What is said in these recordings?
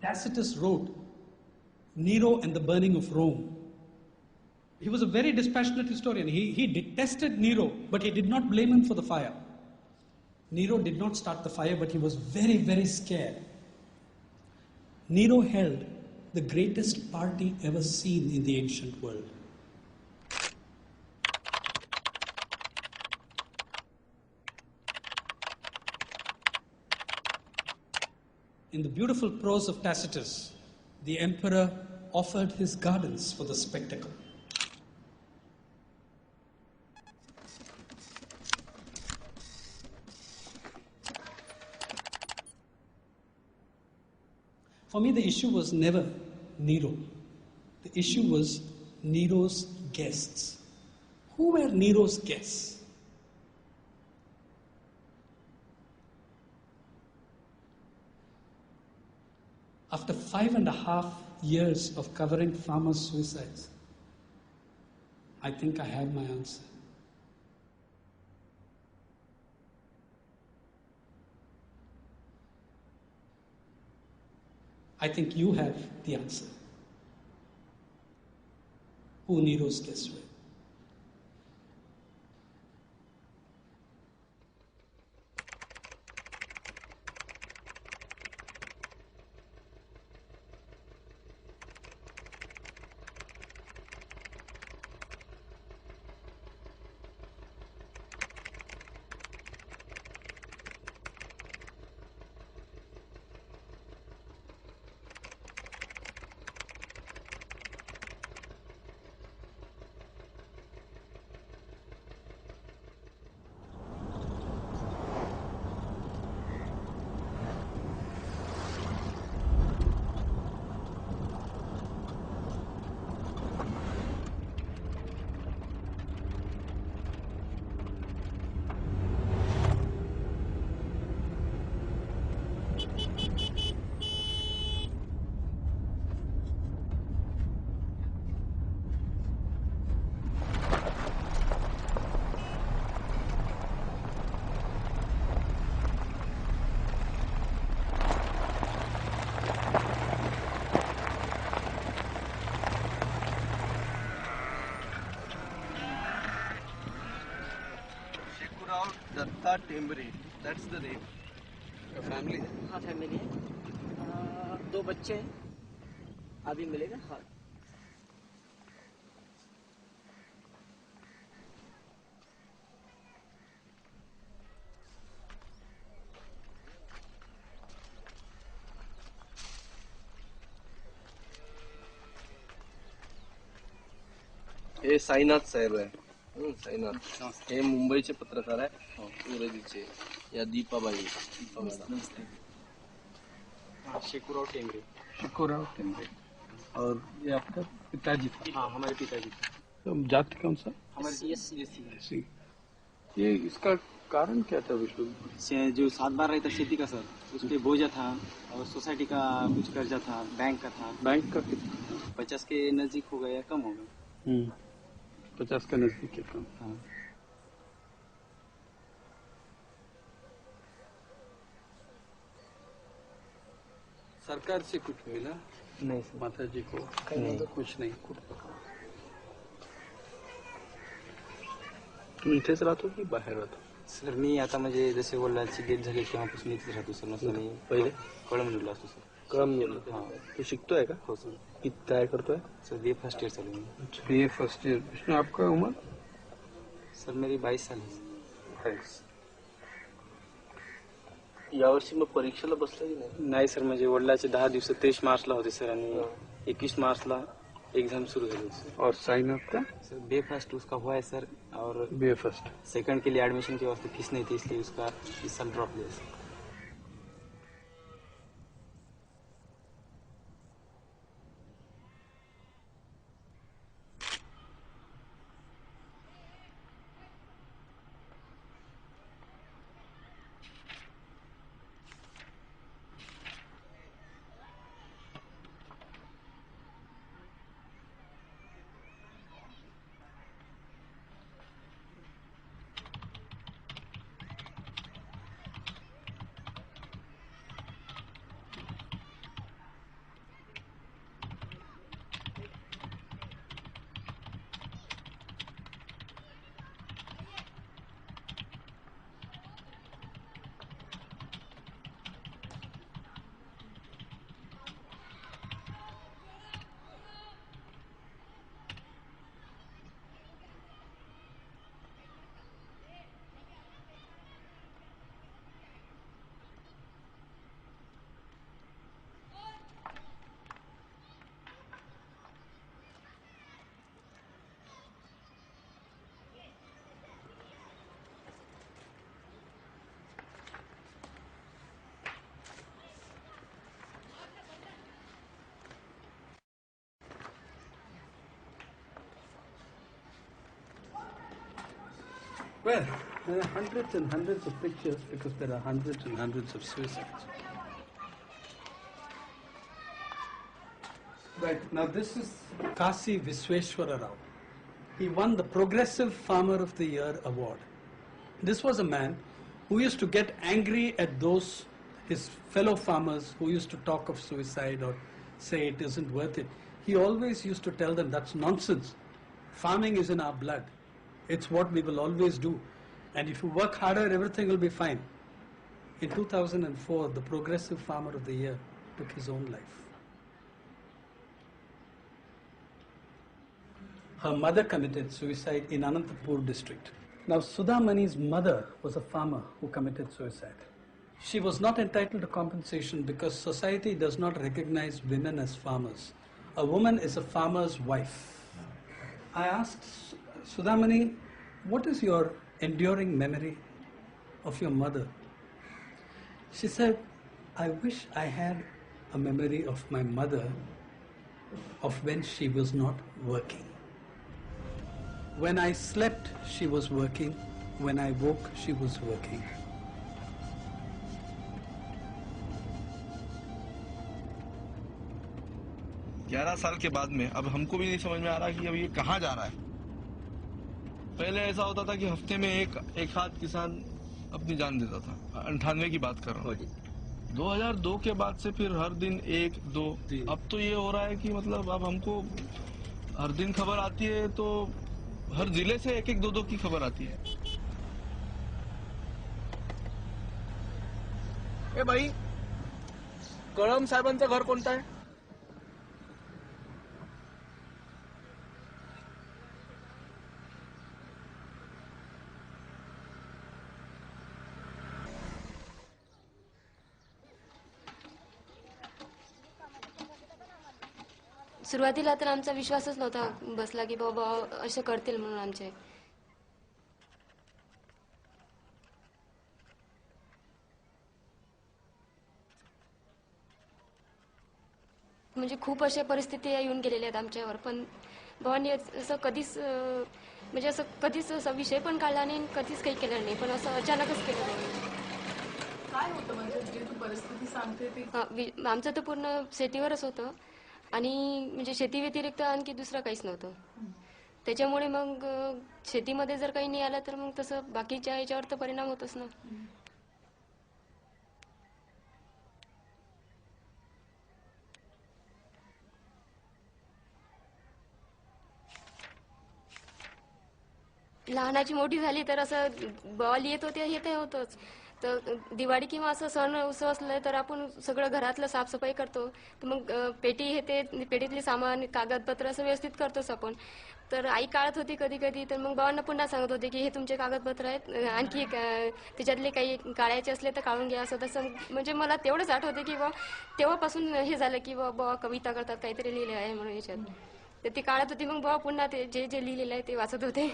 Tacitus wrote Nero and the Burning of Rome. He was a very dispassionate historian. He detested Nero, but he did not blame him for the fire. Nero did not start the fire, but he was very, very scared. Nero held the greatest party ever seen in the ancient world. In the beautiful prose of Tacitus, the emperor offered his gardens for the spectacle. For me, the issue was never Nero. The issue was Nero's guests. Who were Nero's guests? After 5.5 years of covering farmers' suicides, I think I have my answer. I think you have the answer. Who Nero's guests were. Datta Tembri, that's the name. Your family? हाँ family है, 2 बच्चे हैं, अभी मिलेगा। हाँ हे साईनाथ साहेब आहे. साईनाथ हे मुंबईचे पत्रकार आहे, इंग्रजीचे. या दीपाबाई. शेखूराव टेंगरे। शेखूराव टेंगरे। और ये आपका पिताजी था? हाँ हमारे पिताजी। तो जाति कौन सा? हमारे एससी। ये इसका कारण क्या था विष्णु? जो 7 बार रहा था खेती का सर, उस पे बोझा था और सोसाइटी का कुछ कर्जा था, बैंक का था। बैंक का कितना? 50 के नजदीक हो गया, कम हो गया। 50 के नजदीक है कम। हाँ। सरकार से कुछ मिला? नहीं माता जी को नहीं। कुछ नहीं। तुम्ही इथेच राहतो की बाहेर राहतो? सर मी आता म्हणजे जसे वडिलांची डेथ झाली तेव्हापासून इथेच राहतो सर. नसतं मी पहिले कळमनुरीला असतो सर. कळमनुरी. हाँ। तो शिकतोय का? हो सर. किती काय करतोय? सर BA फर्स्ट ईयर चालू है. BA first year. विष्णु आपका उम्र? सर मेरी 22 साल है. थँक्स. यावर्षी मग परीक्षेला बसला की नाही? नाही सर, म्हणजे वडिलाचे 10 दिवस 23 मार्चला होते सर आणि 21 मार्चला एग्जाम शुरू हुई सर. और साइन आपका? सर BA फर्स्ट उसका हुआ है सर, और BA फर्स्ट. सेकंड के लिए एडमिशन के वास्ते फीस नहीं थी, इसलिए उसका इस साल ड्रॉप लिया sir. Well, there are hundreds and hundreds of pictures because there are hundreds and hundreds of suicides. Right, now this is Kasi Visweswara Rao. He won the Progressive Farmer of the Year award. This was a man who used to get angry at those, his fellow farmers who used to talk of suicide or say it isn't worth it. He always used to tell them that's nonsense. Farming is in our blood. It's what we will always do. And if you work harder, everything will be fine. In 2004, the Progressive Farmer of the Year took his own life. Her mother committed suicide in Anantapur district. Now, Sudhamani's mother was a farmer who committed suicide. She was not entitled to compensation because society does not recognize women as farmers. A woman is a farmer's wife. I asked Sudhamani, what is your enduring memory of your mother? She said, I wish I had a memory of my mother of when she was not working. When I slept, she was working. When I woke, she was working. ग्यारह साल के बाद में अब हमको भी नहीं समझ में आ रहा कि अब ये कहाँ जा रहा है। पहले ऐसा होता था कि हफ्ते में एक आध किसान अपनी जान देता था। 98 की बात कर रहा हूँ। 2002 के बाद से फिर हर दिन एक दो, अब तो ये हो रहा है कि मतलब अब हमको हर दिन खबर आती है तो हर जिले से एक दो की खबर आती है। ए भाई, कळम साहेबांचं घर कोणतं आहे? सुरुवातीला तर आमचा विश्वासच नव्हता बसला की बाबा असं करतील म्हणून आमचे. म्हणजे खूप अशा परिस्थिती येऊन गेलेल्या आहेत आमच्यावर, पण भावांनी असं कधीच म्हणजे असं कधीच असा विषय पण काढला नाही, कधीच काही केलं नाही, पण असं अचानकच केलं. काय होतं म्हणजे जे तू परिस्थिती सांगते ते? आमचं तर पूर्ण शेतीवरच होतं आणि म्हणजे शेती व्यतिरिक्त आणखी दुसरं काहीच नव्हतं. त्याच्यामुळे मग शेतीमध्ये जर काही नाही आलं तर मग तसं बाकीच्या याच्यावर तर परिणाम होतच ना. लहानाची मोठी झाली तर असं बॉल येत होते हे ते होतंच. तर दिवाळी किंवा असं सण उत्सव असलं तर आपण सगळं घरातलं साफसफाई करतो, तर मग पेटी हे ते पेटीतले सामान कागदपत्र असं व्यवस्थित करतोच आपण. तर आई काढत होती कधी कधी, तर मग बाबांना पुन्हा सांगत होते की हे तुमचे कागदपत्र आहेत, आणखी त्याच्यातले काही काढायचे असले तर काढून घ्या. असं तसं म्हणजे मला तेवढंच आठवते की बा तेव्हापासून हे झालं की बाबा कविता करतात काहीतरी लिहिलं आहे म्हणून याच्यात. तर ती काढत होती, मग बाबा पुन्हा ते जे जे लिहिलेलं आहे ते वाचत होते.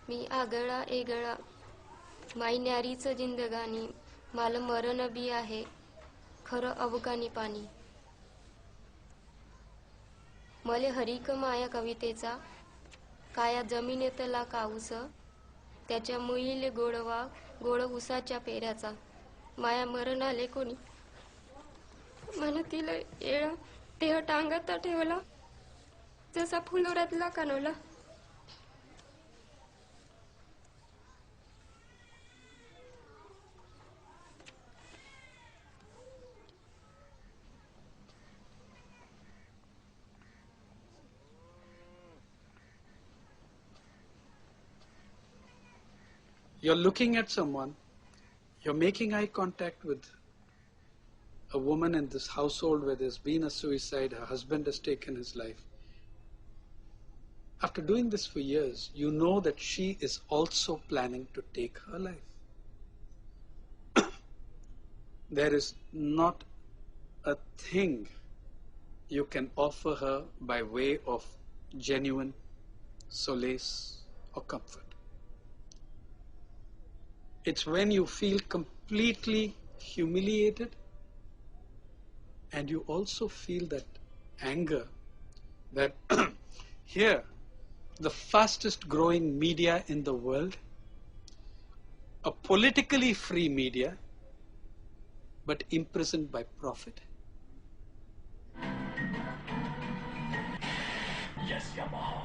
मी आगळा एगळा माई न्यारीच जिंदगानी, माल मरण बी आहे खरं अवघानी पाणी. मले हरिक माया कवितेचा काया जमिनीतला काऊस, त्याच्या मुईले गोडवा गोड उसाच्या पेऱ्याचा. माया मरण आले कोणी म्हणतील येळा, देह टांगत ठेवला जसा फुलोऱ्यातला कानोला. You're looking at someone, you're making eye contact with a woman in this household where there's been a suicide, her husband has taken his life. After doing this for years, you know that she is also planning to take her life. There is not a thing you can offer her by way of genuine solace or comfort. It's when you feel completely humiliated And you also feel that anger that here, the fastest growing media in the world, a politically free media, but imprisoned by profit. Yes, Yamaha.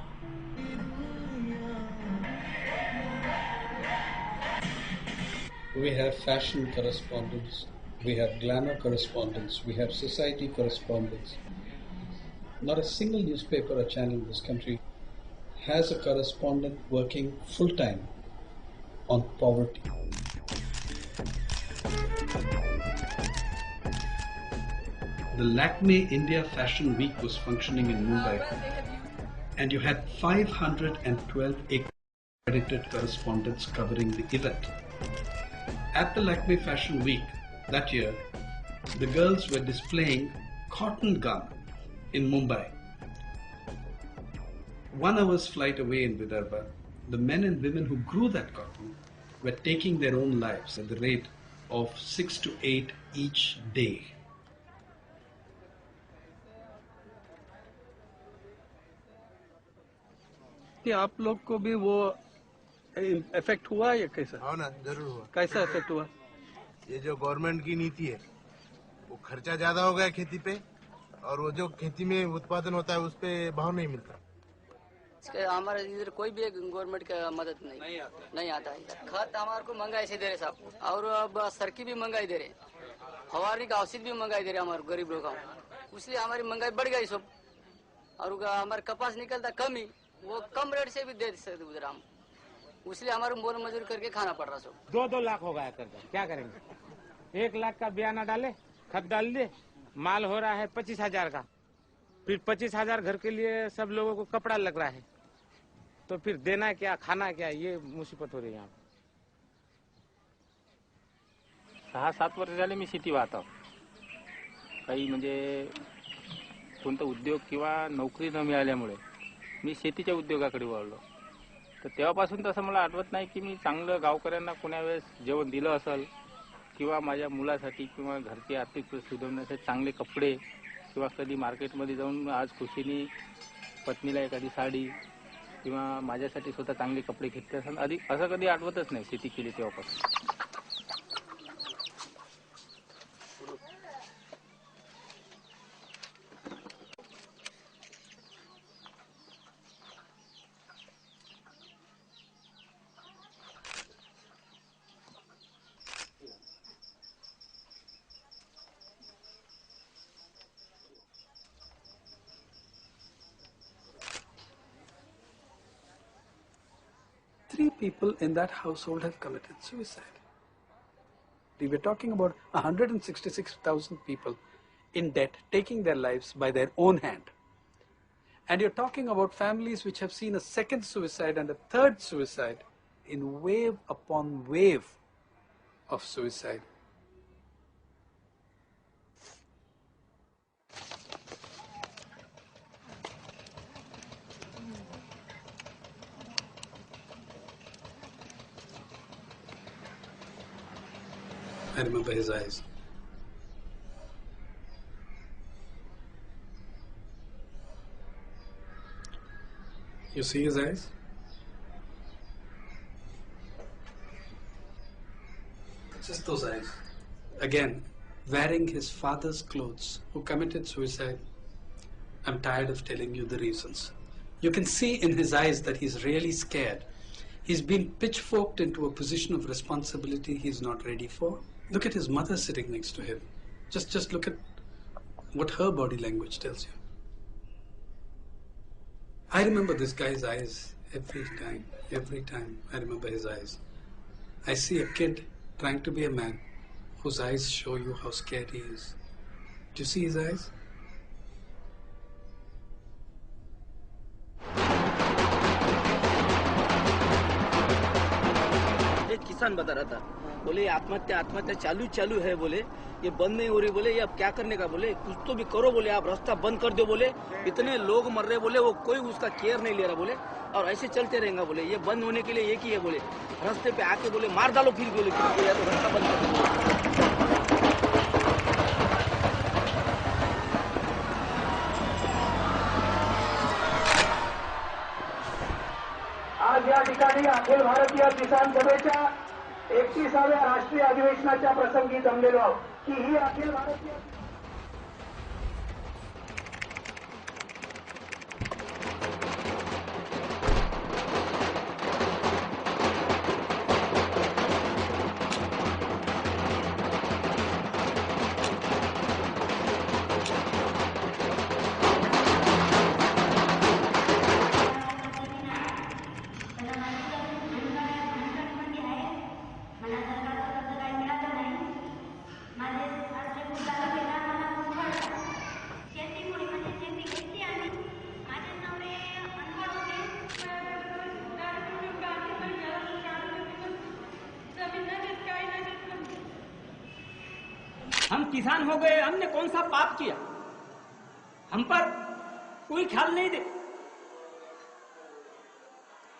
We have fashion correspondents, we have glamour correspondents, we have society correspondents. Not a single newspaper or channel in this country has a correspondent working full-time on poverty. The Lakme India Fashion Week was functioning in Mumbai, and you had 512 accredited correspondents covering the event. At the Lakme Fashion Week that year, the girls were displaying cotton gum in Mumbai. 1 hour's flight away in Vidarbha, the men and women who grew that cotton were taking their own lives at the rate of 6 to 8 each day. आप लोग को भी वो effect हुआ या कैसा? हाँ ना, जरूर हुआ। कैसा इफेक्ट हुआ? ये जो गवर्नमेंट की नीति है, वो खर्चा ज्यादा हो गया खेती पे, और वो जो खेती में उत्पादन होता है उस पे भाव नहीं मिलता। हमारे इधर कोई भी गवर्नमेंट का मदद नहीं आता है। खाद हमारे को महंगाई से दे रहे साहब, और अब सरकी भी महंगाई दे रहे, फवारनी का औषध भी महंगाई दे रहे हमारे गरीब लोगों को, इसलिए हमारी महंगाई बढ़ गई सब। और हमारे कपास निकलता कम ही, वो कम रेट से भी दे सकते उधर हम, इसलिए हमारे मोल मजदूरी करके खाना पड़ रहा सब। 2-2 लाख हो गया कर्जा, क्या करेंगे? 1 लाख का बयाना डाले, खत डाल दे, माल हो रहा है 25,000 का, फिर 25,000 घर के लिए सब लोगों को कपड़ा लग रहा है, तो फिर देना क्या, खाना क्या, ये मुसीबत हो रही है यहाँ। 6-7 वर्ष झाले मी शेती वाहतो. काही म्हणजे कोणता उद्योग किंवा नोकरी न मिळाल्यामुळे मी शेतीच्या उद्योगाकडे वळलो. तर तेव्हापासून तसं मला आठवत नाही की मी चांगलं गावकऱ्यांना कोणा वेळेस जेवण दिलं असेल किंवा माझ्या मुलासाठी किंवा घरची आर्थिक परिस्थिती सुधारण्यासाठी चांगले कपडे किंवा कधी मार्केटमध्ये जाऊन आज खुशीने पत्नीला एखादी साडी किंवा माझ्यासाठी स्वतः चांगले कपडे घेतले असेल आधी असं कधी आठवतच नाही शेती केली तेव्हापासून. Three people in that household have committed suicide. We were talking about 166,000 people in debt taking their lives by their own hand. And you're talking about families which have seen a second suicide and a third suicide in wave upon wave of suicide. I remember his eyes. You see his eyes? Just those eyes. Again, wearing his father's clothes, who committed suicide. I'm tired of telling you the reasons. You can see in his eyes that he's really scared. He's been pitchforked into a position of responsibility he's not ready for. Look at his mother sitting next to him. Just look at what her body language tells you. I remember this guy's eyes every time I remember his eyes. I see a kid trying to be a man whose eyes show you how scared he is. Do you see his eyes? एक किसान बता रहा था, बोले आत्महत्या चालू है, बोले ये बंद नहीं हो रही, बोले ये अब क्या करने का, बोले कुछ तो भी करो, बोले आप रास्ता बंद कर दो, बोले इतने लोग मर रहे, बोले वो कोई उसका केयर नहीं ले रहा, बोले और ऐसे चलते रहेगा, बोले ये बंद होने के लिए एक ही है, बोले रास्ते पे आके बोले मार डालो, फिर बोले या तो रास्ता बंद कर दो. ठिकाणी अखिल भारतीय किसान सभेच्या 31व्या राष्ट्रीय अधिवेशनाच्या प्रसंगी जमलेलो आहोत की ही अखिल भारतीय हम किसान हो गए, हमने कौन सा पाप किया? हम पर कोई ख्याल नहीं दे,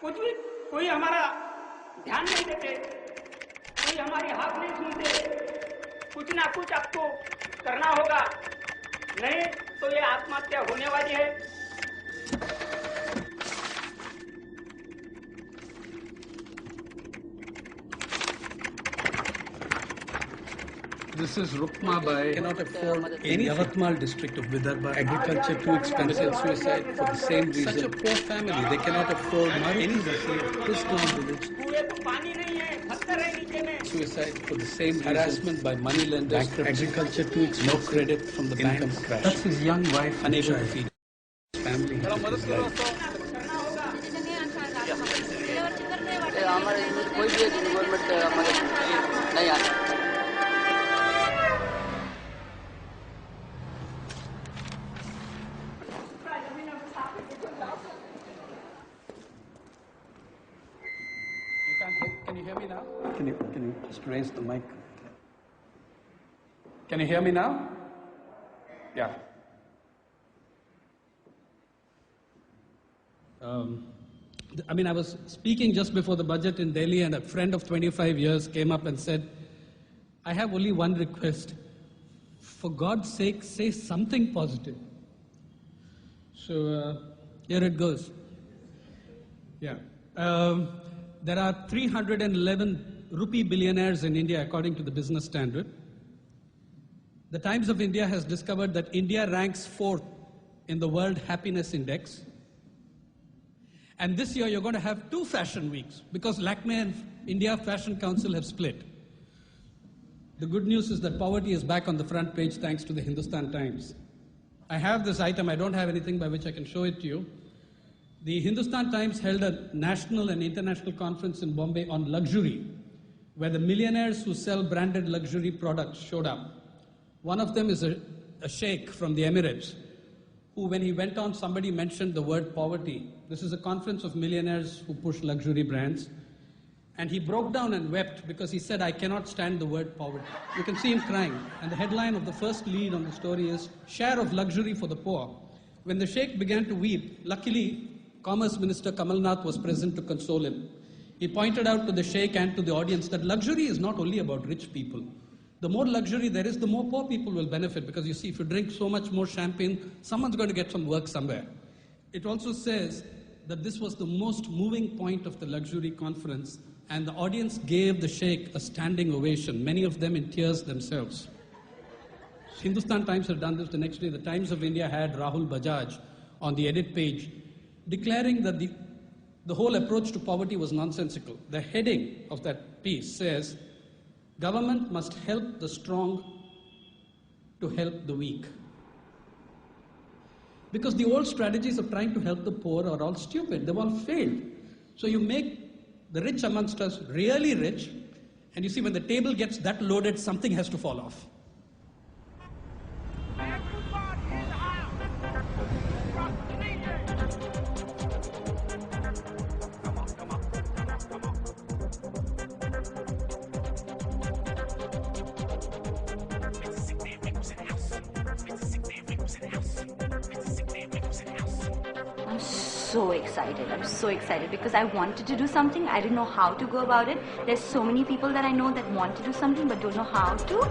कुछ भी कोई हमारा ध्यान नहीं देते, कोई हमारी हाथ नहीं सुनते। कुछ ना कुछ आपको करना होगा, नहीं तो ये आत्महत्या होने वाली है। This is Rukma Bai. Cannot afford in Yavatmal district of Vidarbha. Agriculture too expensive. Suicide for the same reason. Such a poor family. They cannot afford any Kristan village. Suicide for the same reason. Harassment by money lenders. Agriculture too expensive. No credit from the bank. Income crash. That's his young wife unable to feed his family. हमारे कोई भी government मदद नहीं आता। Can you hear me now? Can you just raise the mic? Can you hear me now? Yeah. I was speaking just before the budget in Delhi, and a friend of 25 years came up and said, I have only one request. For God's sake, say something positive. So here it goes. Yeah. There are 311 rupee billionaires in India, according to the Business Standard. The Times of India has discovered that India ranks 4th in the World Happiness Index. And this year, you're going to have 2 fashion weeks because Lakme and India Fashion Council have split. The good news is that poverty is back on the front page thanks to the Hindustan Times. I have this item. I don't have anything by which I can show it to you. The Hindustan Times held a national and international conference in Bombay on luxury, where the millionaires who sell branded luxury products showed up. One of them is a sheikh from the Emirates, who, when he went on, somebody mentioned the word poverty. This is a conference of millionaires who push luxury brands. And he broke down and wept because he said, I cannot stand the word poverty. You can see him crying. And the headline of the first lead on the story is, Share of Luxury for the Poor. When the sheikh began to weep, luckily, Commerce Minister Kamal Nath was present to console him. He pointed out to the sheikh and to the audience that luxury is not only about rich people. The more luxury there is, the more poor people will benefit, because you see, if you drink so much more champagne, someone's going to get some work somewhere. It also says that this was the most moving point of the luxury conference, and the audience gave the sheikh a standing ovation, many of them in tears themselves. Hindustan Times had done this. The next day, the Times of India had Rahul Bajaj on the edit page, declaring that the whole approach to poverty was nonsensical. The heading of that piece says, Government must help the strong to help the weak. Because the old strategies of trying to help the poor are all stupid. They've all failed. So you make the rich amongst us really rich, and you see, when the table gets that loaded, something has to fall off. I'm so excited because I wanted to do something. I didn't know how to go about it. There's so many people that I know that want to do something but don't know how to.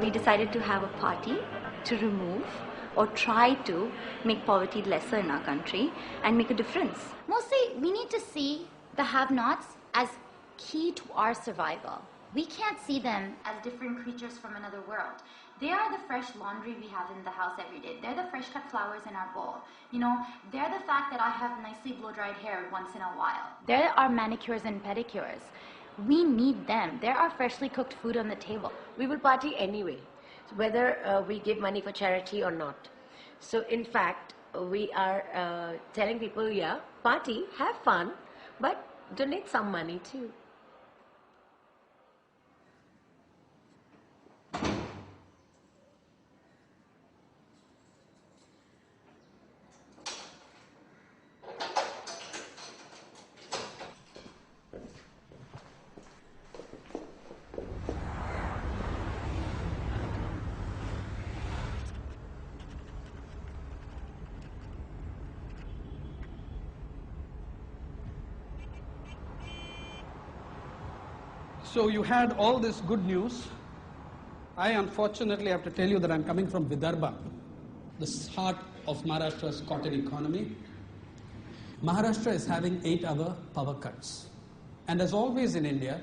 We decided to have a party to remove or try to make poverty lesser in our country and make a difference. Mostly, we need to see the have-nots as key to our survival. We can't see them as different creatures from another world. They are the fresh laundry we have in the house every day. They're the fresh cut flowers in our bowl. You know, they're the fact that I have nicely blow-dried hair once in a while. They're our manicures and pedicures. We need them. They're our freshly cooked food on the table. We will party anyway, whether we give money for charity or not. So in fact, we are telling people, yeah, party, have fun, but donate some money too. So you had all this good news. I unfortunately have to tell you that I'm coming from Vidarbha, the heart of Maharashtra's cotton economy. Maharashtra is having 8-hour power cuts. And as always in India,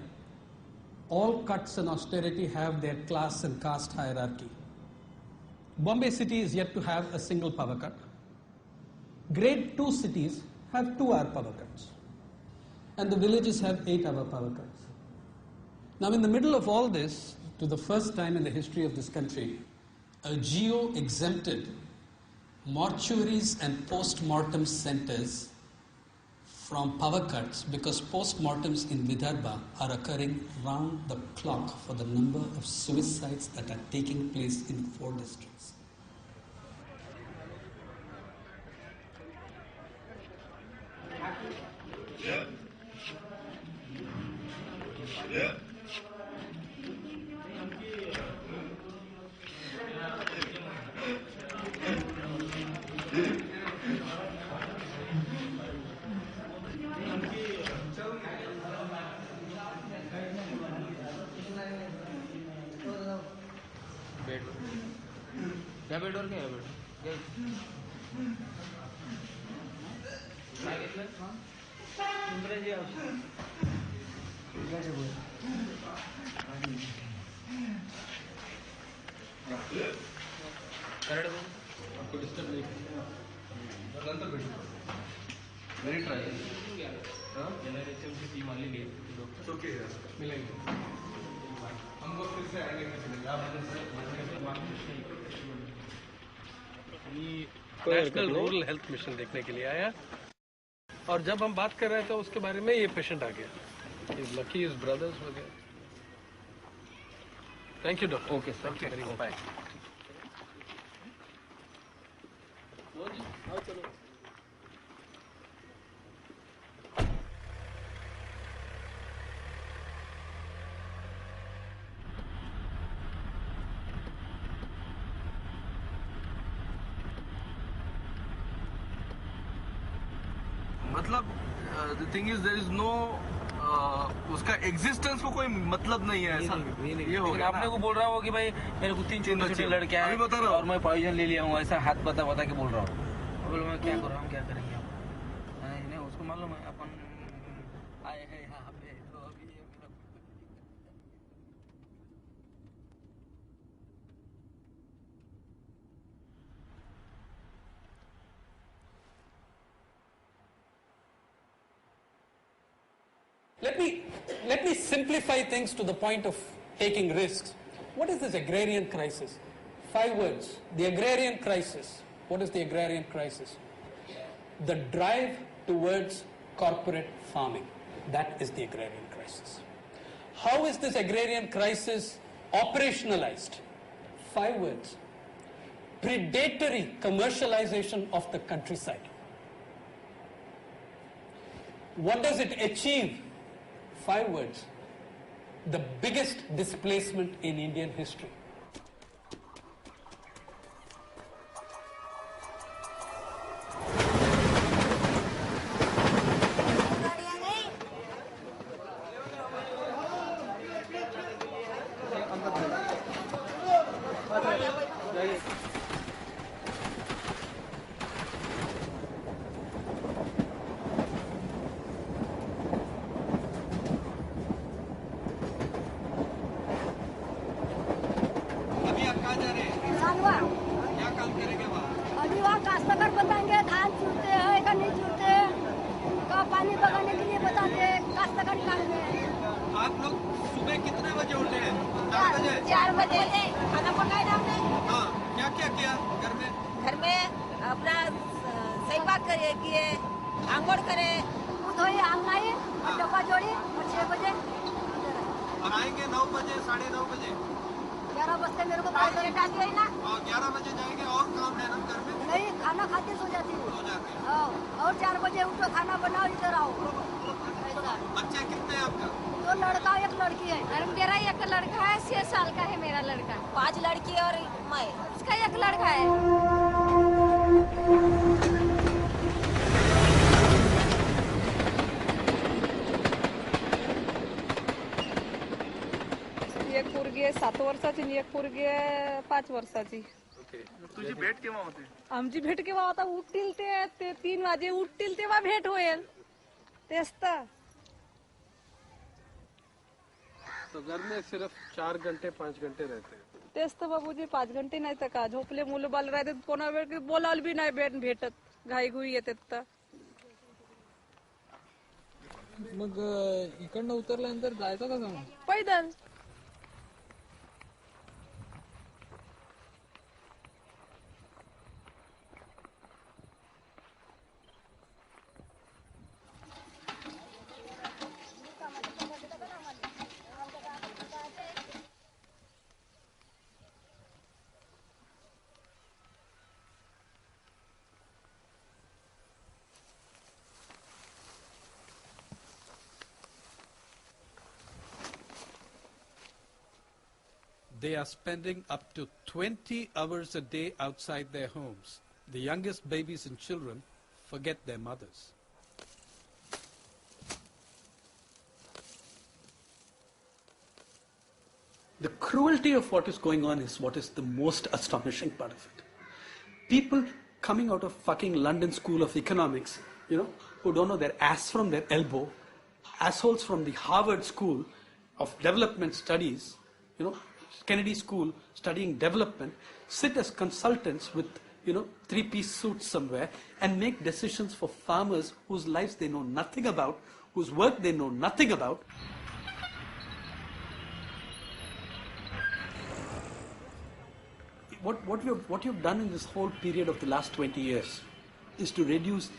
all cuts and austerity have their class and caste hierarchy. Bombay city is yet to have a single power cut. Grade 2 cities have 2-hour power cuts. And the villages have 8-hour power cuts. Now, in the middle of all this, to the first time in the history of this country, a geo-exempted mortuaries and post-mortem centers from power cuts because post-mortems in Vidarbha are occurring round the clock for the number of suicides that are taking place in 4 districts. क्या bed और क्या है bed काय घेतलं इंग्रजी औषध करड़ को आपको डिस्टर्ब नहीं नंतर भेटू वेरी ट्राई हां जनरेशन की टीम वाली लिए डॉक्टर ओके मिलेंगे हमको फिर से आएंगे किसी दिन आप नेशनल रूरल हेल्थ मिशन देखने के लिए आया और जब हम बात कर रहे थे उसके बारे में ये पेशेंट आ गया लकी इज ब्रदर्स वगैरह thank you doctor okay sir very much bye मतलब the thing is there is no उसका एग्जिस्टेंस को कोई मतलब नहीं है ऐसा ये हो गया आपने को बोल रहा हो कि भाई मेरे को 3 छोटे लड़के हैं बता रहा और मैं पॉइजन ले लिया हूँ ऐसा हाथ बता के बोल रहा हूँ बोलो मैं क्या कर रहा हूँ क्या करेंगे नहीं उसको मालूम है अपन आए हैं यहाँ पे तो अभी Let me simplify things to the point of taking risks. What is this agrarian crisis? 5 words. The agrarian crisis. What is the agrarian crisis? The drive towards corporate farming. That is the agrarian crisis. How is this agrarian crisis operationalized? 5 words. Predatory commercialization of the countryside. What does it achieve? 5 words. The biggest displacement in Indian history. वहाँ क्या काम करेंगे वहाँ? अभी वहाँ काश्तकार बताएंगे धान चुनते हैं का नहीं चुनते, का पानी बगाने के लिए बताते, काश्तकारी काम में। आप लोग सुबह कितने बजे उठे हैं? 4 बजे? 4 बजे खाना पकाया हमने। हाँ, क्या क्या किया घर में? घर में अपना सहीपाक किए, आंगोड़ करे, धोए आंगनाई और डब्बा जोड़ी और 6 बजे और आएंगे 9 बजे 9:30 बजे। 11 बजते मेरे को बहुत लेट आती है ना। और 11 बजे जाएंगे और काम है ना घर में? नहीं, खाना खाते सो जाती हूँ। और 4 बजे उठो, खाना बनाओ, इधर आओ। बच्चे कितने हैं आपका? 2 लड़का 1 लड़की है। अरे मेरा एक लड़का है, 6 साल का है मेरा लड़का। 5 लड़की और मैं। उसका 1 लड़का है। एक पोरगी आहे 7 वर्षाची आणि एक पोरगी आहे 5 वर्षाची. तुझी भेट केव्हा होते? आमची भेट केव्हा आता उठतील ते 3 वाजे उठतील तेव्हा भेट होईल. तेच तर. तो घर में सिर्फ 4 घंटे 5 घंटे रहते हैं. तेच तर बाबूजी 5 घंटे नाही तर का झोपले मुलं बाल राहते कोणा वेळ बोलावलं बी नाही भेटत घाई घुई येतात तर. मग इकडनं उतरल्यानंतर जायचं कसं मग? पैदल. They are spending up to 20 hours a day outside their homes. The youngest babies and children forget their mothers. The cruelty of what is going on is what is the most astonishing part of it. People coming out of fucking London School of Economics, who don't know their ass from their elbow, assholes from the Harvard School of Development Studies, Kennedy School studying development, sit as consultants with, 3-piece suits somewhere and make decisions for farmers whose lives they know nothing about, whose work they know nothing about. What you've done in this whole period of the last 20 years is to reduce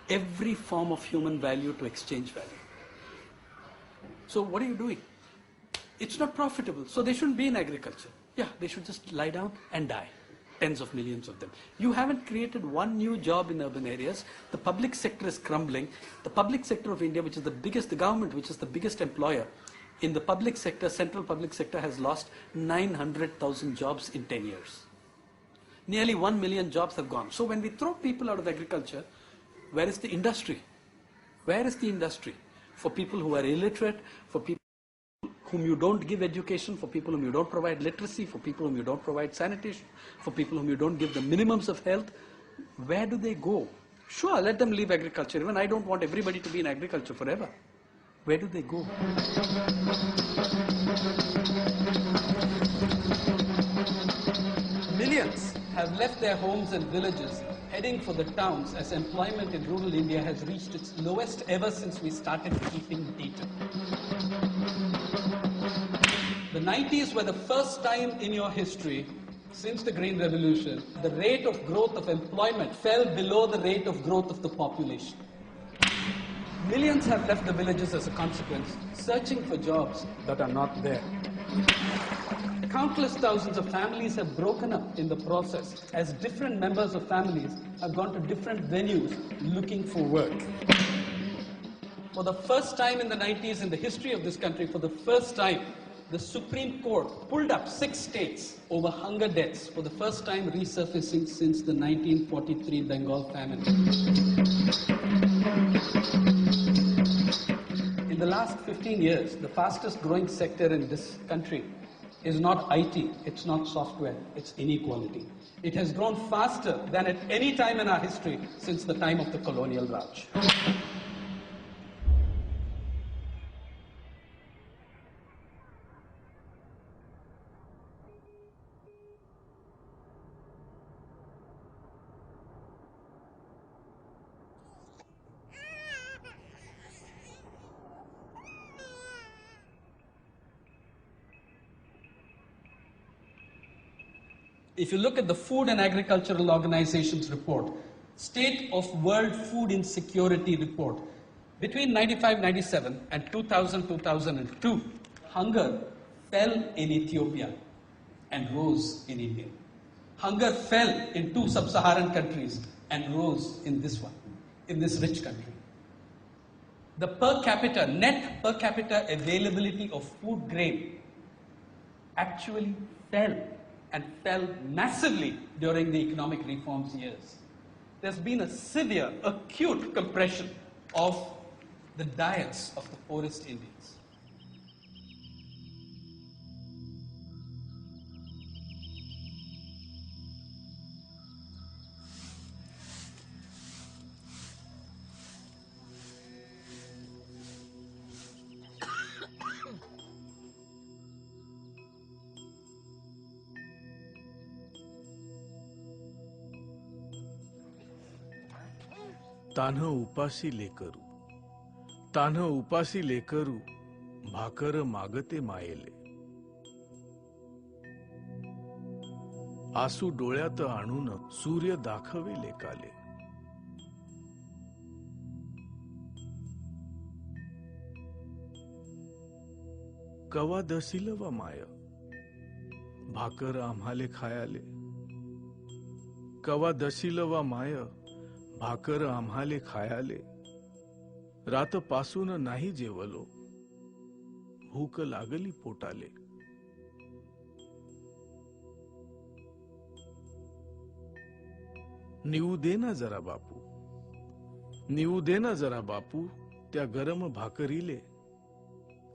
every form of human value to exchange value. So what are you doing? It's not profitable, so they shouldn't be in agriculture. Yeah, they should just lie down and die. Tens of millions of them. You haven't created one new job in urban areas. The public sector is crumbling. The public sector of India, which is the government, which is the biggest employer, in the public sector, central public sector has lost 900,000 jobs in 10 years. Nearly 1 million jobs have gone. So when we throw people out of agriculture, where is the industry? Where is the industry? For people who are illiterate, for people whom you don't give education, for people whom you don't provide literacy, for people whom you don't provide sanitation, for people whom you don't give the minimums of health, where do they go? Sure, let them leave agriculture. Even I don't want everybody to be in agriculture forever. Where do they go? Millions have left their homes and villages, heading for the towns as employment in rural India has reached its lowest ever since we started keeping data. The 90s were the first time in your history, since the Green Revolution, the rate of growth of employment fell below the rate of growth of the population. Millions have left the villages as a consequence, searching for jobs that are not there. Countless thousands of families have broken up in the process as different members of families have gone to different venues looking for work. For the first time in the 90s in the history of this country, for the first time, the Supreme Court pulled up 6 states over hunger deaths for the first time resurfacing since the 1943 Bengal famine. In the last 15 years, the fastest growing sector in this country is not IT, it's not software, it's inequality. It has grown faster than at any time in our history since the time of the colonial Raj. If you look at the Food and Agricultural Organization's report, State of World Food Insecurity report, between 95-97 and 2000-2002, hunger fell in Ethiopia and rose in India. Hunger fell in 2 sub-Saharan countries and rose in this one, in this rich country. The net per capita availability of food grain actually fell, and fell massively during the economic reforms years. There's been a severe, acute compression of the diets of the poorest Indians. तान्ह उपासी लेकरू, तान्ह उपासी लेकरू, भाकर मागते मायेले. आसू डोळ्यात आणून सूर्य दाखवे लेकाले. कवा दसिल व my, Bhaker आम्हाले खायाले. कवा दसिल व माय, भाकर आम्हाले खायाले. रात पासून नाही जेवलो, भूक लागली पोटाले. निवू दे ना जरा बापू, निवू दे ना जरा बापू, त्या गरम भाकरीले.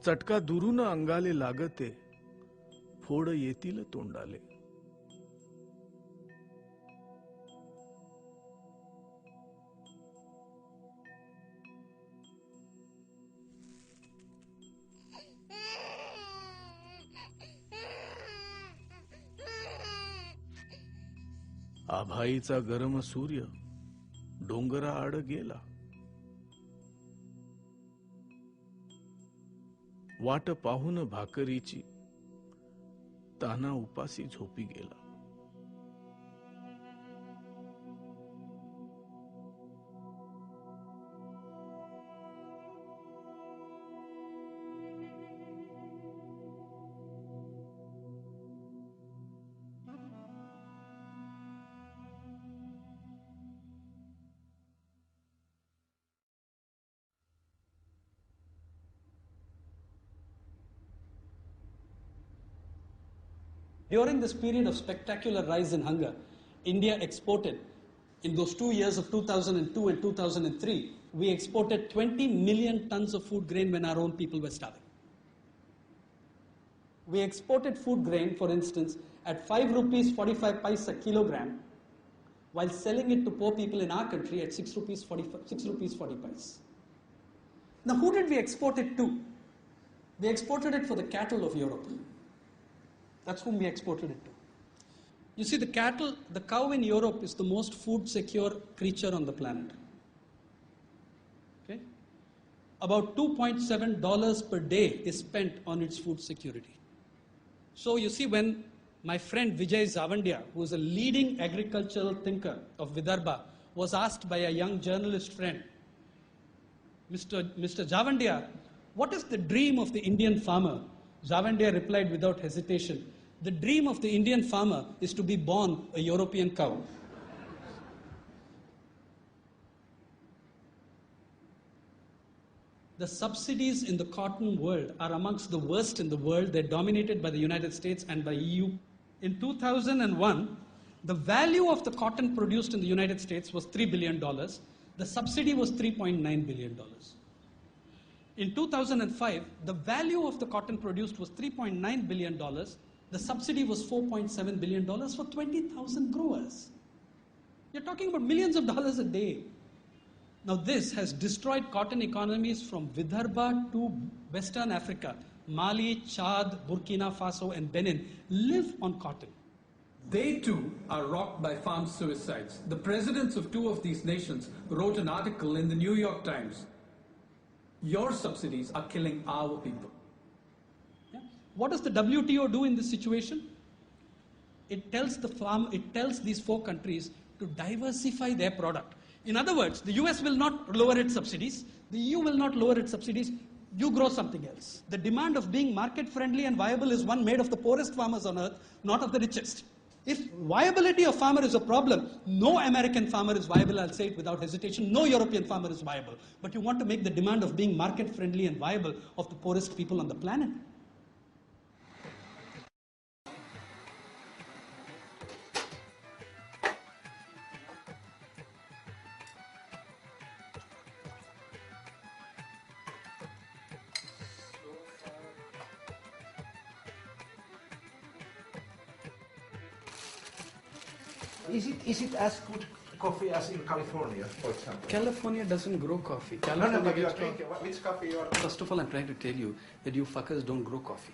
चटका दुरून अंगाले लागते, फोड येतील तोंडाले. आभाईचा गरम सूर्य डोंगरा आड गेला. वाट पाहून भाकरीची ताना उपासी झोपी गेला. During this period of spectacular rise in hunger, India exported, in those 2 years of 2002 and 2003, we exported 20 million tons of food grain when our own people were starving. We exported food grain, for instance, at 5 rupees 45 paise a kilogram, while selling it to poor people in our country at 6 rupees 40 paise. Now, who did we export it to? We exported it for the cattle of Europe. That's whom we exported it to. You see, the cow in Europe is the most food secure creature on the planet. Okay? About $2.7 per day is spent on its food security. So you see, when my friend Vijay Zavandia, who is a leading agricultural thinker of Vidarbha, was asked by a young journalist friend, Mr. Zavandia, what is the dream of the Indian farmer? Zavandia replied without hesitation, the dream of the Indian farmer is to be born a European cow. The subsidies in the cotton world are amongst the worst in the world. They're dominated by the United States and by EU. In 2001, the value of the cotton produced in the United States was $3 billion. The subsidy was $3.9 billion. In 2005, the value of the cotton produced was $3.9 billion. The subsidy was $4.7 billion for 20,000 growers. You're talking about millions of dollars a day. Now this has destroyed cotton economies from Vidarbha to Western Africa. Mali, Chad, Burkina Faso and Benin live on cotton. They too are rocked by farm suicides. The presidents of 2 of these nations wrote an article in the New York Times. Your subsidies are killing our people. Yeah? What does the WTO do in this situation? it tells these 4 countries to diversify their product. In other words, the US will not lower its subsidies, the EU will not lower its subsidies, you grow something else. The demand of being market friendly and viable is one made of the poorest farmers on earth, not of the richest. If viability of farmer is a problem, no American farmer is viable, I'll say it without hesitation, no European farmer is viable. But you want to make the demand of being market friendly and viable of the poorest people on the planet. Is it as good coffee as in California, for example? California doesn't grow coffee. No, but you are gets drinking. Which coffee you are? First of all, I'm trying to tell you that you fuckers don't grow coffee.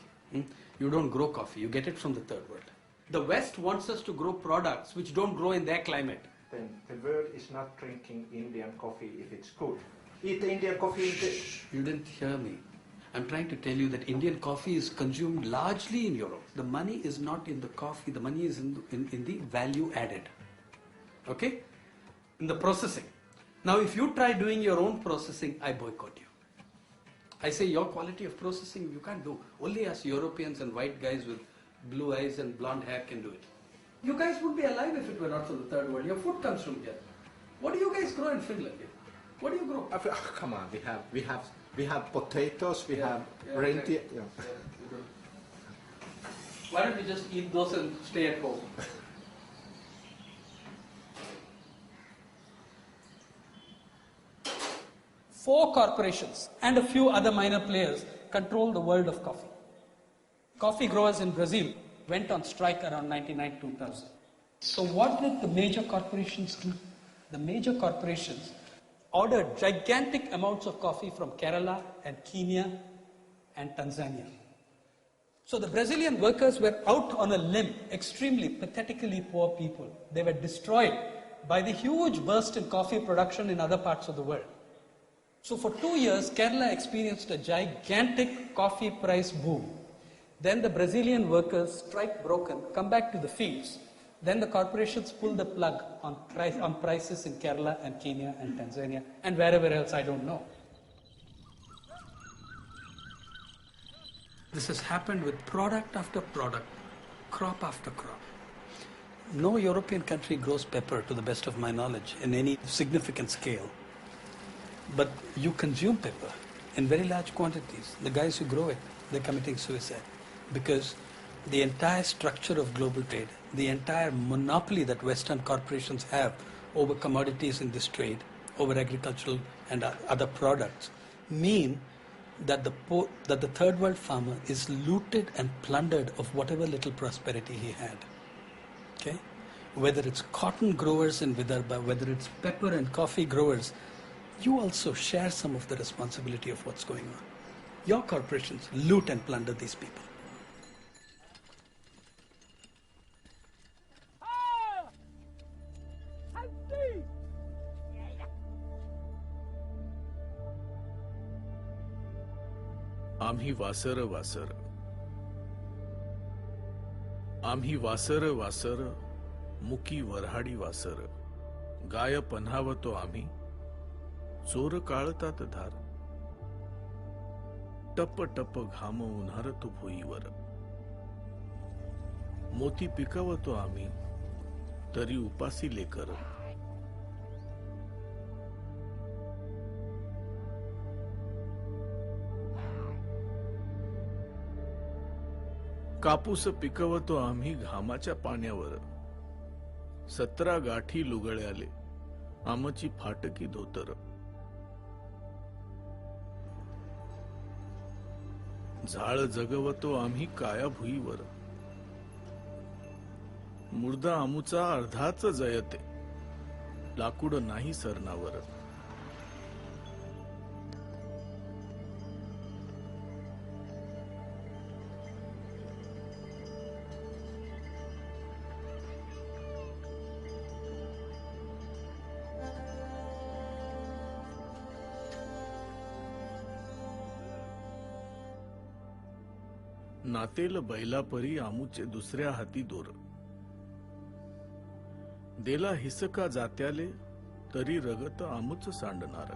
You don't grow coffee. You get it from the third world. The West wants us to grow products which don't grow in their climate. Then the world is not drinking Indian coffee if it's good. Eat the Indian coffee. You didn't hear me. I'm trying to tell you that Indian coffee is consumed largely in Europe. The money is not in the coffee. The money is in the value added. Okay? In the processing. Now, if you try doing your own processing, I boycott you. I say your quality of processing you can't do. Only us Europeans and white guys with blue eyes and blonde hair can do it. You guys would be alive if it were not from the third world. Your food comes from here. What do you guys grow in Finland? What do you grow? Come on, we have potatoes, we have reindeer. Okay. Why don't we just eat those and stay at home? Four corporations and a few other minor players control the world of coffee. Coffee growers in Brazil went on strike around 1999-2000. So what did the major corporations do? The major corporations ordered gigantic amounts of coffee from Kerala and Kenya and Tanzania. So the Brazilian workers were out on a limb, extremely pathetically poor people. They were destroyed by the huge burst in coffee production in other parts of the world. So for 2 years, Kerala experienced a gigantic coffee price boom. Then the Brazilian workers, strike broken, come back to the fields. Then the corporations pull the plug on prices in Kerala and Kenya and Tanzania and wherever else, I don't know. This has happened with product after product, crop after crop. No European country grows pepper, to the best of my knowledge, in any significant scale. But you consume pepper in very large quantities. The guys who grow it, they're committing suicide. Because the entire structure of global trade, the entire monopoly that Western corporations have over commodities in this trade, over agricultural and other products, mean that the third world farmer is looted and plundered of whatever little prosperity he had. Okay? Whether it's cotton growers in Vidarbha, whether it's pepper and coffee growers, you also share some of the responsibility of what's going on. Your corporations loot and plunder these people. आम्ही washer washer आम्ही washer washer मुकी Varhadi washer गाय पन्हावतो आम्ही चोर काळतात धार टप टप घाम उन्हारतो भुईवर मोती पिकवतो आम्ही तरी उपासी लेकर कापूस पिकवतो आम्ही घामाच्या पाण्यावर 17 गाठी लुगळ्याले आमची फाटकी धोतर झाळ जगवतो आम्ही काया भुईवर मुर्दा आमुचा अर्धाच जयते लाकूड नाही सरणावर नातेल बैलापरी आमुचे दुसऱ्या हाती दोर देला हिसका जात्याले तरी रगत आमुच सांडणार.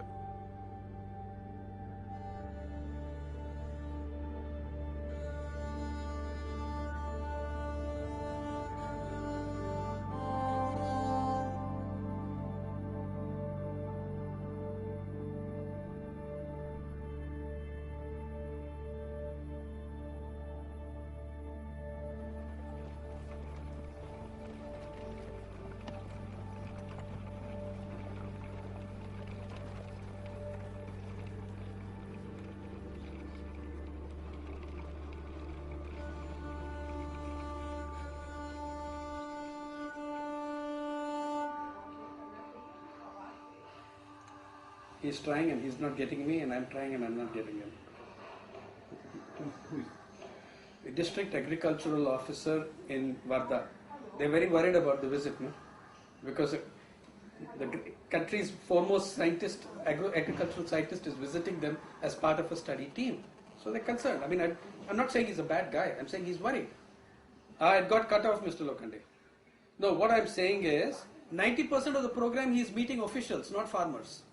He's trying and he's not getting me, and I'm trying and I'm not getting him. The district agricultural officer in Varda, they're very worried about the visit, no? Because the country's foremost scientist, agricultural scientist, is visiting them as part of a study team. So they're concerned. I mean, I'm not saying he's a bad guy. I'm saying he's worried. It got cut off, Mr. Lokande. No, what I'm saying is 90% of the program he's meeting officials, not farmers.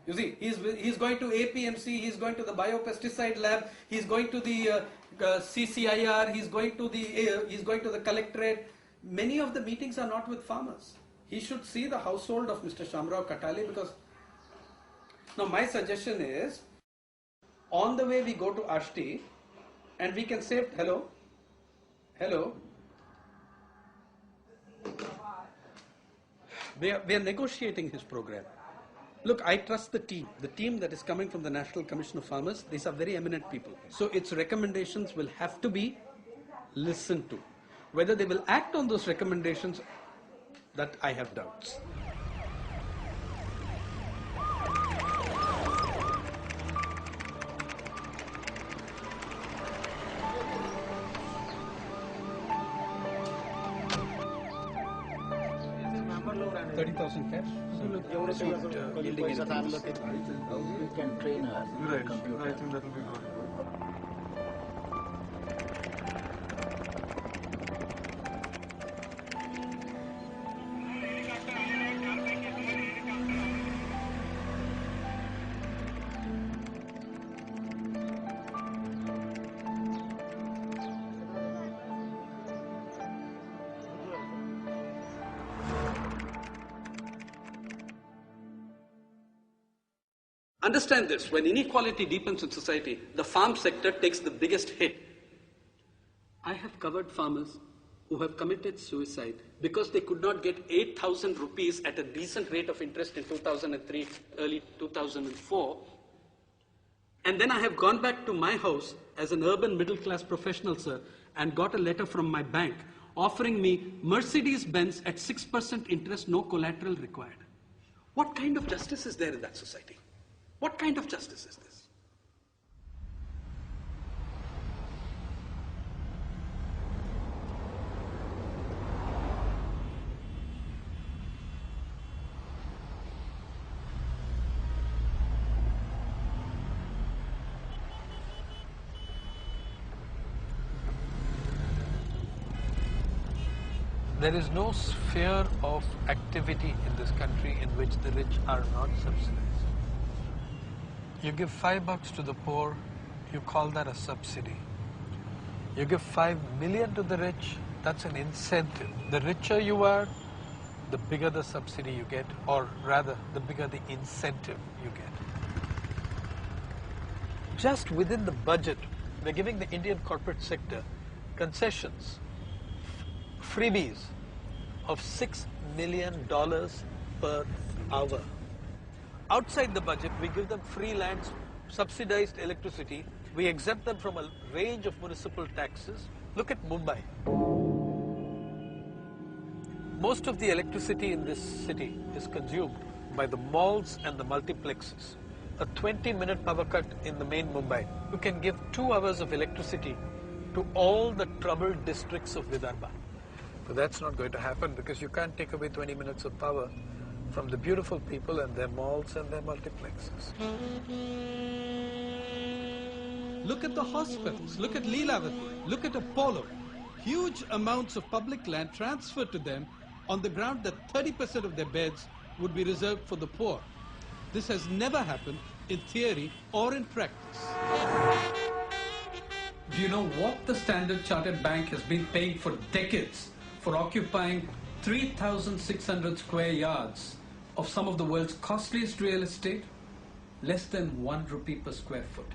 You see, he's going to APMC, he's going to the biopesticide lab, he's going to the CCIR, he's going to the collectorate. Many of the meetings are not with farmers. He should see the household of Mr. Shamrao Katale, because now my suggestion is, on the way we go to Ashti, and we can say, hello, we are negotiating his program. Look, I trust the team that is coming from the National Commission of Farmers. These are very eminent people. So its recommendations will have to be listened to. Whether they will act on those recommendations, that I have doubts. $30,000 cash. You can train her. Right. I think that will be good. Understand this, when inequality deepens in society, the farm sector takes the biggest hit. I have covered farmers who have committed suicide because they could not get 8,000 rupees at a decent rate of interest in 2003, early 2004. And then I have gone back to my house as an urban middle class professional, sir, and got a letter from my bank offering me Mercedes-Benz at 6% interest, no collateral required. What kind of justice is there in that society? What kind of justice is this? There is no sphere of activity in this country in which the rich are not subsidized. You give $5 to the poor, you call that a subsidy. You give 5 million to the rich, that's an incentive. The richer you are, the bigger the subsidy you get, or rather, the bigger the incentive you get. Just within the budget, we're giving the Indian corporate sector concessions, freebies of $6 million per hour. Outside the budget, we give them free lands, subsidized electricity, we exempt them from a range of municipal taxes. Look at Mumbai. Most of the electricity in this city is consumed by the malls and the multiplexes. A 20-minute power cut in the main Mumbai, you can give 2 hours of electricity to all the troubled districts of Vidarbha. But that's not going to happen because you can't take away 20 minutes of power from the beautiful people and their malls and their multiplexes. Look at the hospitals, look at Leelavati, look at Apollo. Huge amounts of public land transferred to them on the ground that 30% of their beds would be reserved for the poor. This has never happened in theory or in practice. Do you know what the Standard Chartered Bank has been paying for decades for occupying 3,600 square yards of some of the world's costliest real estate? Less than ₹1 per square foot.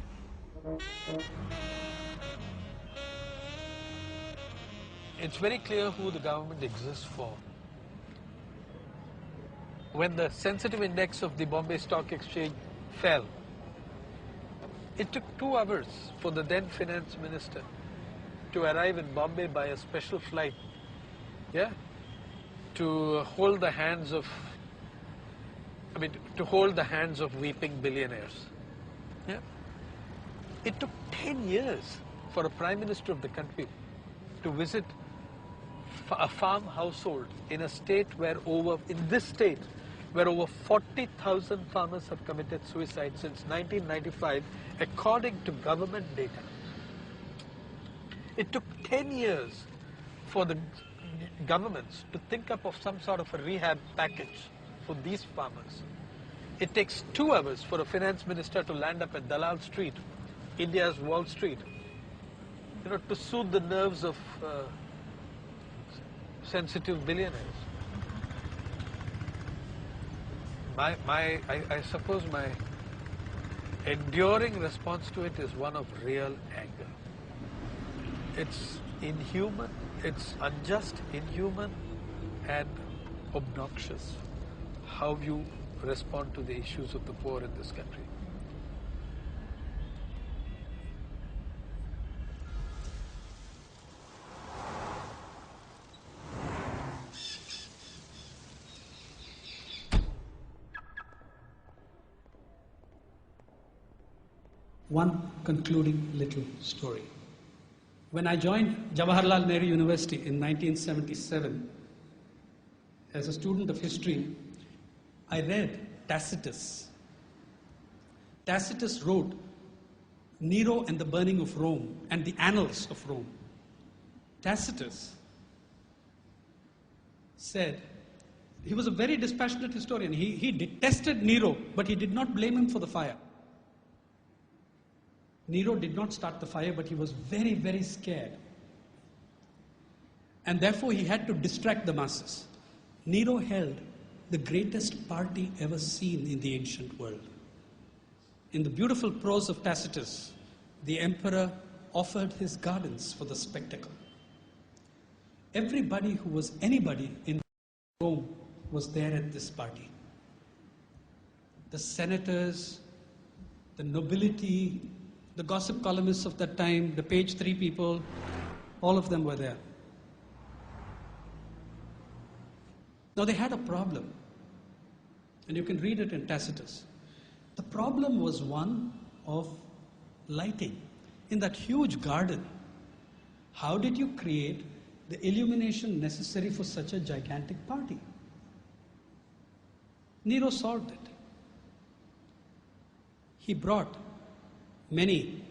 It's very clear who the government exists for. When the sensitive index of the Bombay Stock Exchange fell, it took 2 hours for the then finance minister to arrive in Bombay by a special flight, to hold the hands of, to hold the hands of weeping billionaires. It took 10 years for a prime minister of the country to visit a farm household in a state where over 40,000 farmers have committed suicide since 1995, according to government data. It took 10 years for the governments to think up of some sort of a rehab package for these farmers. It takes 2 hours for a finance minister to land up at Dalal Street, India's Wall Street, to soothe the nerves of sensitive billionaires. I suppose my enduring response to it is one of real anger. It's inhuman, it's unjust, inhuman, and obnoxious how you respond to the issues of the poor in this country. One concluding little story. When I joined Jawaharlal Nehru University in 1977, as a student of history, I read Tacitus. Tacitus wrote Nero and the Burning of Rome and the Annals of Rome. Tacitus said, he was a very dispassionate historian. He detested Nero, but he did not blame him for the fire. Nero did not start the fire, but he was very, very scared. And therefore he had to distract the masses. Nero held the greatest party ever seen in the ancient world. In the beautiful prose of Tacitus, the emperor offered his gardens for the spectacle. Everybody who was anybody in Rome was there at this party. The senators, the nobility, the gossip columnists of that time, the page 3 people, all of them were there. Now they had a problem, and you can read it in Tacitus. The problem was one of lighting. In that huge garden, how did you create the illumination necessary for such a gigantic party? Nero solved it. He brought many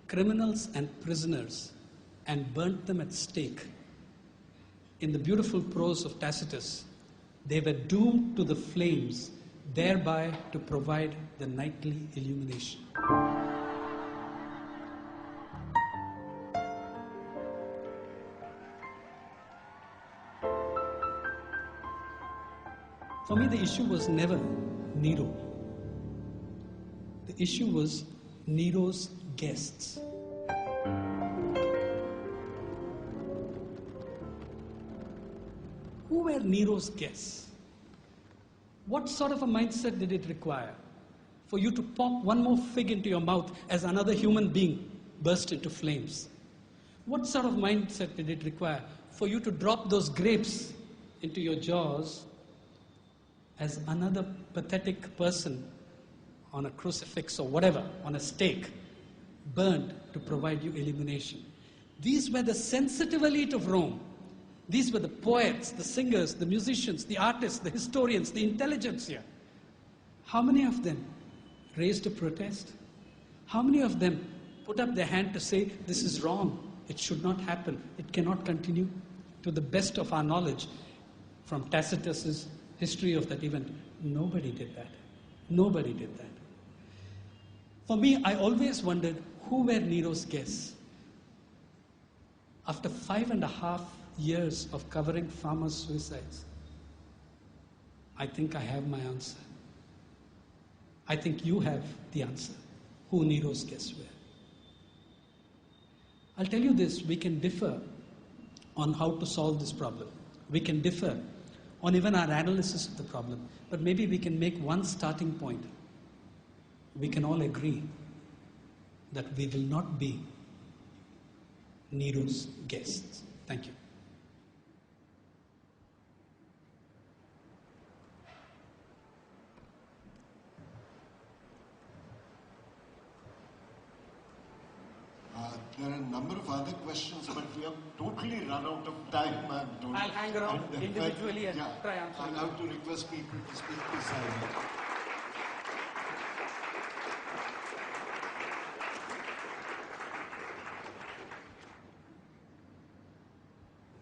criminals and prisoners and burnt them at stake. In the beautiful prose of Tacitus, they were doomed to the flames, thereby to provide the nightly illumination. For me, the issue was never Nero. The issue was Nero's guests. Who were Nero's guests? What sort of a mindset did it require for you to pop one more fig into your mouth as another human being burst into flames? What sort of mindset did it require for you to drop those grapes into your jaws as another pathetic person on a crucifix or whatever, on a stake, burned to provide you illumination? These were the sensitive elite of Rome. These were the poets, the singers, the musicians, the artists, the historians, the intelligentsia. How many of them raised a protest? How many of them put up their hand to say, this is wrong, it should not happen, it cannot continue? To the best of our knowledge, from Tacitus's history of that event. Nobody did that. Nobody did that. For me, I always wondered who were Nero's guests. After 5.5 years of covering farmers' suicides, I think I have my answer. I think you have the answer, who Nero's guests were. I'll tell you this, we can differ on how to solve this problem. We can differ on even our analysis of the problem, but maybe we can make one starting point. We can all agree that we will not be Nero's guests. Thank you. There are a number of other questions, but we have totally run out of time. I'll hang around individually and try answering. I'll have to request people to speak beside me.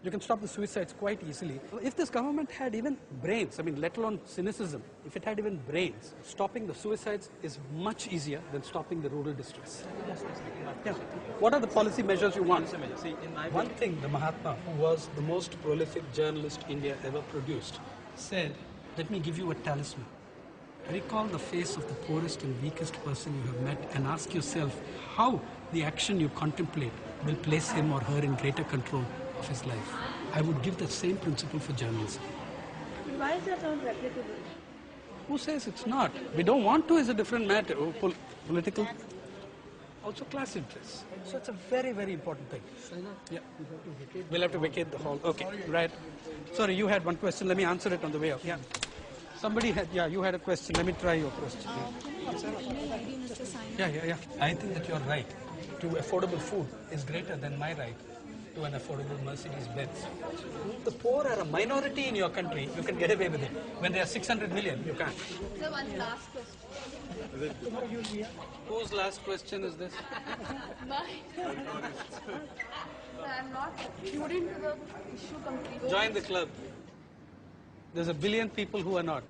You can stop the suicides quite easily. If this government had even brains, I mean, let alone cynicism, if it had even brains, stopping the suicides is much easier than stopping the rural distress. Yeah. What are the policy measures you want? See, one thing, the Mahatma, who was the most prolific journalist India ever produced, said, let me give you a talisman. Recall the face of the poorest and weakest person you have met and ask yourself how the action you contemplate will place him or her in greater control of his life. I would give that same principle for journalism. Why is that not replicable? Who says it's not? We don't want to is a different matter. Political, also class interests. So it's a very, very important thing. Yeah. We'll have to vacate the hall. Okay, right. Sorry, you had one question. Let me answer it on the way up. Yeah. Somebody had, yeah, you had a question. Let me try your question. Yeah. I think that you're right. To affordable food is greater than my right to an affordable Mercedes-Benz. The poor are a minority in your country. You can get away with it. When there are 600 million, you can't. Sir, one last question. Whose last question is this? Mine. I'm not clued into the issue completely. Join the club. There's a billion people who are not.